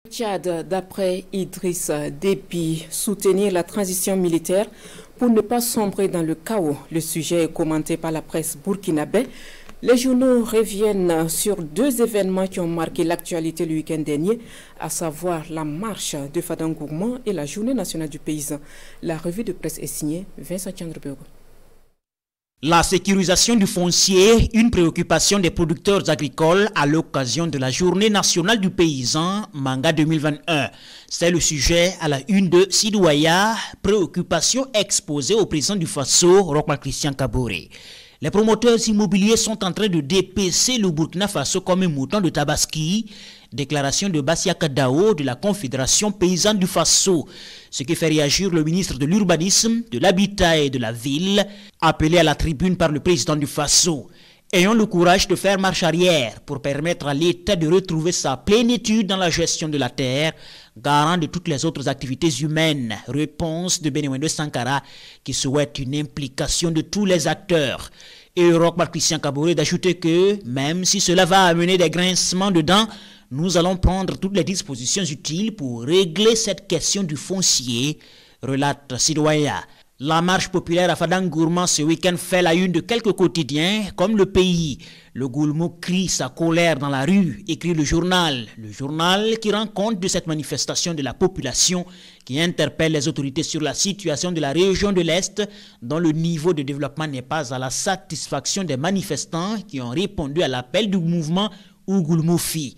Tchad, d'après Idriss Déby, soutenir la transition militaire pour ne pas sombrer dans le chaos. Le sujet est commenté par la presse burkinabé. Les journaux reviennent sur deux événements qui ont marqué l'actualité le week-end dernier, à savoir la marche de Fadangourmand et la journée nationale du paysan. La revue de presse est signée Vincent Tiandrepego. La sécurisation du foncier, une préoccupation des producteurs agricoles à l'occasion de la journée nationale du paysan, Manga 2021. C'est le sujet à la une de Sidouaya, préoccupation exposée au président du Faso, Roch-Marc Christian Kaboré. Les promoteurs immobiliers sont en train de dépecer le Burkina Faso comme un mouton de Tabaski. Déclaration de Bassia Kadao de la Confédération paysanne du Faso. Ce qui fait réagir le ministre de l'Urbanisme, de l'Habitat et de la Ville, appelé à la tribune par le président du Faso. Ayons le courage de faire marche arrière pour permettre à l'État de retrouver sa plénitude dans la gestion de la terre, garant de toutes les autres activités humaines. Réponse de Benewendo Sankara qui souhaite une implication de tous les acteurs. Et Roch-Marc Christian Kaboré d'ajouter que, même si cela va amener des grincements de dents, nous allons prendre toutes les dispositions utiles pour régler cette question du foncier, relate Sidouaya. La marche populaire à Fadangourmand ce week-end fait la une de quelques quotidiens, comme Le Pays. Le Goulmou crie sa colère dans la rue, écrit le journal. Le journal qui rend compte de cette manifestation de la population qui interpelle les autorités sur la situation de la région de l'Est, dont le niveau de développement n'est pas à la satisfaction des manifestants qui ont répondu à l'appel du mouvement Ougoulmoufi.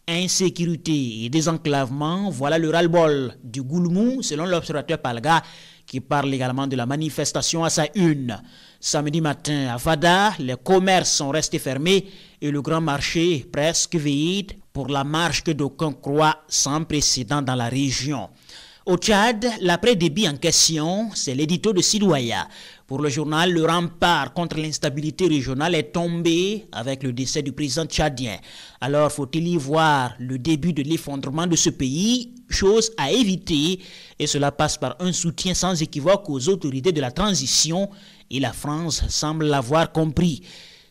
Insécurité et désenclavement, voilà le ras-le-bol du Goulmou, selon l'observateur Palga, qui parle également de la manifestation à sa une. Samedi matin à Fada, les commerces sont restés fermés et le grand marché presque vide pour la marche que d'aucuns croient sans précédent dans la région. Au Tchad, l'après-débit en question, c'est l'édito de Sidouaya. Pour le journal, le rempart contre l'instabilité régionale est tombé avec le décès du président tchadien. Alors faut-il y voir le début de l'effondrement de ce pays, chose à éviter, et cela passe par un soutien sans équivoque aux autorités de la transition, et la France semble l'avoir compris.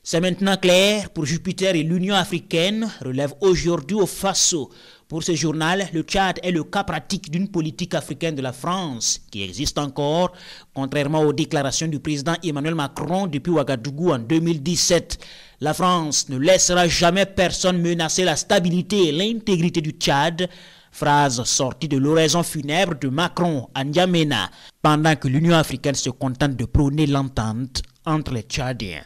C'est maintenant clair pour Jupiter et l'Union africaine, relève aujourd'hui au Faso. Pour ce journal, le Tchad est le cas pratique d'une politique africaine de la France qui existe encore, contrairement aux déclarations du président Emmanuel Macron depuis Ouagadougou en 2017. La France ne laissera jamais personne menacer la stabilité et l'intégrité du Tchad. Phrase sortie de l'oraison funèbre de Macron à N'Djamena, pendant que l'Union africaine se contente de prôner l'entente entre les Tchadiens.